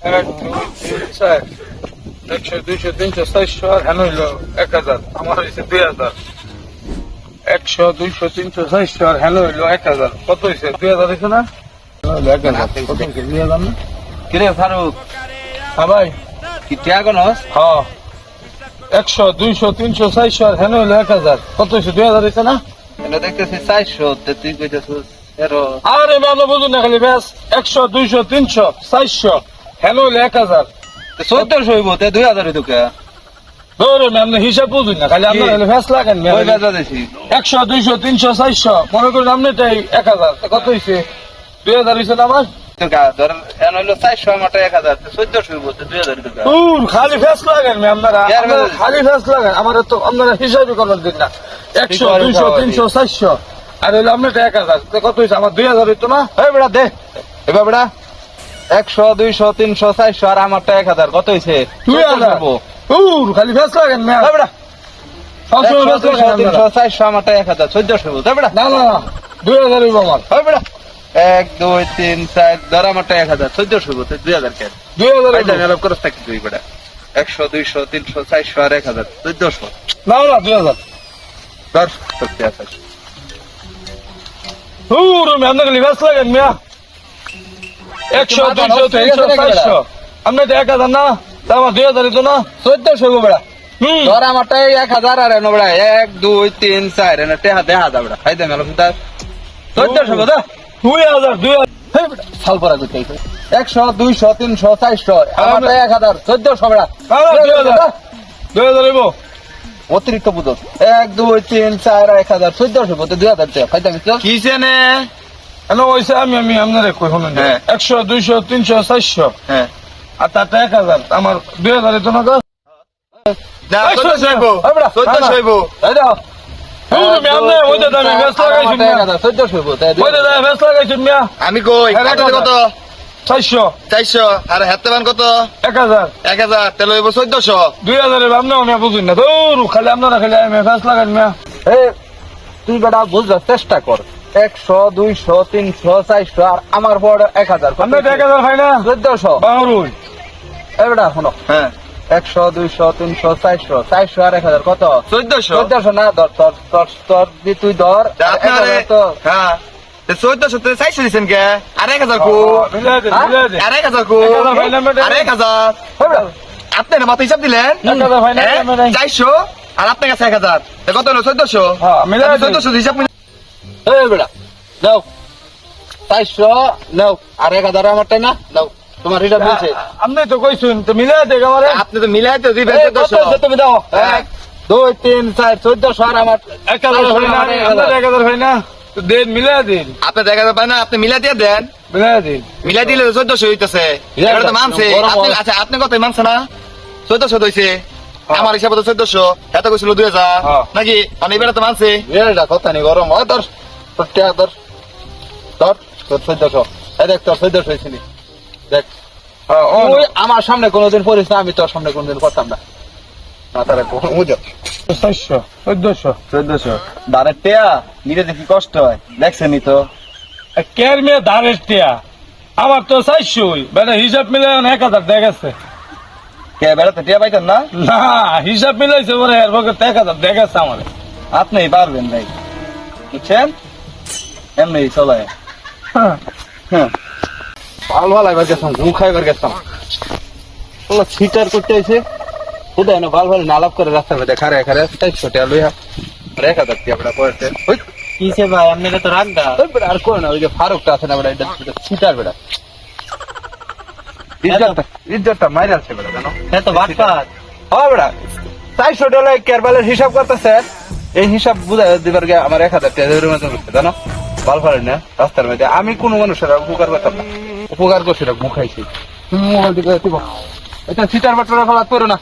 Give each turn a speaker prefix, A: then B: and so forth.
A: এক দুই তিন চার 100 200 300 400 আর হ্যাঁ হইলো 1000 আমার হয়েছে 2000 100 200 300 400 আর হ্যাঁ হইলো 1000 কত হয়েছে 2000 হয়েছে না 1000 কত হয়েছে 2000 না
B: কিরে ফারুক
A: হ্যাঁ ভাই
B: কি টিয়া গনস?
A: হ্যাঁ 100 200 300 400 আর হ্যাঁ হইলো 1000 কত হয়েছে 2000 হয়েছে না
B: এটা দেখতেছি 400 তে তুই কইতেছিস এরো
A: আরে আমি বুঝুন না খালি ব্যাস 100 200 300 400 হ্যাঁ হইলো 1000
B: 1400 হইব তে 2000 হইতো কে?
A: ধরো আপনি হিসাব বুঝুন না খালি আপনার হলে ফ্যাস লাগেন
B: ওই বেজা দিছি
A: 100 200 300 400 মনে করুন আপনি এটাই 1000 কত হয়েছে 2000 হয়েছে না আমার
B: তো কা ধর এন হইলো 400 আমারটা 1000 তে 1400 হইব তে 2000 হইতো কে?
A: খালি ফ্যাস লাগেন আপনারা খালি ফ্যাস লাগেন আমার তো আপনারা হিসাবই করবেন দিন না 100 200 300 400 আর হইলো আপনি 1000 কত হয়েছে আমার 2000 হইতো না
B: এই বেড়া দে এবার বেড়া 100 200 300 400 আর আমারটা 1000 কত হইছে
A: 2000 খালি ফ্যাস লাগেন না
B: এই বেড়া
A: সবসময় ফ্যাস
B: 300
A: লাগেন
B: 400 আমারটা 1000 1400 হইব তাই বেড়া
A: না না 2000 হইব আমার
B: এই বেড়া 1 2 3 4 ধর আমারটা 1000 1400 হইব তে 2000 কে?
A: 2000
B: এই জানি আলাপ করছ থাকি তুই বেড়া 100 200 300 400 আর 1000 1400
A: না না 2000
B: ধর সত্যি আছে
A: আপনি খালি ফ্যাস লাগেন মিয়া 100 200 300 400 আপনি তো 1000 না তা আমার 2000 হইতো না
B: 1400 হইব বেড়া
A: হুম
B: ধর আমারটা 1000 আর এনো বেড়া 1 2 3 4 এনে টেহা দেহা দা বেড়া খাই দে মেলা সুতা 1400 হইব দা
A: 2000
B: হেই বেটা সাল পরা কইতে 100 200 300 400 আমারটা 1000 1400 বেড়া
A: 2000 হইব
B: অতিরিক্ত বুঝো 1 2 3 4 1000 1400 বলতে 2000 টাকা খাইতে মিছো
A: কিছে নে এনো ওইসে আমি আপনারে কই শুনুন
B: হ্যাঁ।
A: 100 200 300 400
B: হ্যাঁ
A: আর তাতে 1000 আমার 2000 হইতো না গো
B: না 1400 হইব
A: এই বেটা
B: 1400 হইব
A: এই দাও আমি আমনে ওইটা দামে বেশ লাগাইছি মিয়া
B: 1400 হইব তাই
A: ওইটা দামে বেশ লাগাইছি মিয়া
B: আমি কই
A: হ্যাঁ,
B: কত কত
A: 400
B: 400 আর হেতবান কত
A: 1000
B: 1000 তাহলে হইব 1400
A: 2000 এর আমনে আমি বুঝুন না দূর খালি আপনারা খালি আমি বেশ লাগান মিয়া
B: এই তুই বেটা বুঝার চেষ্টা কর 100 200 300 400 আর আমার বড় 1000
A: আপনি 1000 হয় না
B: 1400
A: বাহুরুল
B: এই বেটা শোনো হ্যাঁ 100 200 300 400 400 আর 1000 কত 1400 না ধর তোর তোর তোর দি তুই ধর
C: আপনারে
B: তো
C: হ্যাঁ 1400 তে 400 দিছেন কে আর 1000 কো
A: মিলাই দে
C: আর 1000 কো
A: 1000 ভাইলাম বেটা।
C: আর 1000 আপনি না মাথা হিসাব দিলেন
A: 1000 হয় না
C: হ্যাঁ?
A: আমি নাই
C: 400 আর আপনার কাছে 1000 তে কত হলো 1400
A: হ্যাঁ, মিলাই দিন।
C: 1400 হিসাব
B: এই বেটা নাও 400 নাও আর 1000 আমারটাই না নাও তোমার হিসাব দিয়েছে
A: আপনি তো কইছুন তো মিলাই দে আমারে
C: আপনি তো মিলাই তো দিবেন
B: এই, কত হচ্ছে
C: 1400
B: তুমি দাও
C: হ্যাঁ।
B: 1 2 3 4 1400 আর আমার
A: 1000 হয় না 1000 হয় না তো দেন মিলাই দিন
C: আপনি দেখা যাবে না আপনি মিলাই দিয়ে দেন
A: মিলাই দিন
C: মিলাই দিলে 1400 হইতাছে
B: মিলাই
C: এটা তো
B: দেন,
C: মানছে
B: গরম
C: আপনি
B: হয়।
C: আচ্ছা আপনি কত মানছে না 1400 হইছে আমার হিসাবে তো 1400 এত কইছিল 2000
A: হ্যাঁ।
C: নাকি মানে এবারে তো মানছে
B: এটা কথা নেই গরম হয় ধর তোর টাকা ধর ধর তোর 1400 এই দেখ তোর 1400 হয়েছিল দেখ তুই আমার সামনে কোনোদিন পড়িস না আমি তোর সামনে কোনোদিন পড়তাম না মাথারে বুঝো
A: 400 1400
B: 1400 দাঁড়ের টেয়া নিতে দেখি কষ্ট হয় দেখছেনি তো
A: কের মেয়ে ধারের টিয়া আমার তো 400 বেটা হিসাব মিলাই 1000 দেখাচ্ছে
B: কে বেড়াতে টেয়া পাইতেন না
A: না হিসাব মিলাইছে ওরে এর পক্ষে 1000 দেখাচ্ছে আমার
B: আপনি পারবেন ভাই বুঝছেন এমনি চলে হ্যাঁ ভালো ভালো এবার গেছিলাম ঘুম খাইবার গেছিলাম ওলা সিটার করতে আইছে কোথায় না ভালো ভালো নালাপ করে রাস্তার মধ্যে খারে খারে তাই ছোটে লইয়া রেখা দেখতে আমরা পড়তে ওই
D: কিসে ভাই আপনাকে তো রাখদা
B: ওই বেটা আর কোন না ওই যে ফারুকটা আছে না বেটা এটা সিটার বেটা ইজ্জতটা মাইর আছে বেটা জানো
D: হ্যাঁ তো বাটপাত
B: হ্যাঁ বেটা $400 কেরবালের হিসাব করতেছে এই হিসাব বুঝা দিবার গে আমার 1000 টাকা জরিমানা করতে জানো ভালো ভালো না রাস্তার মধ্যে আমি কোন মানুষের উপকার করতাম না উপকার করছি না মুখাইছি তুমি মোবাইল দিকে এটা সিটার বাটরা ফলাত করো না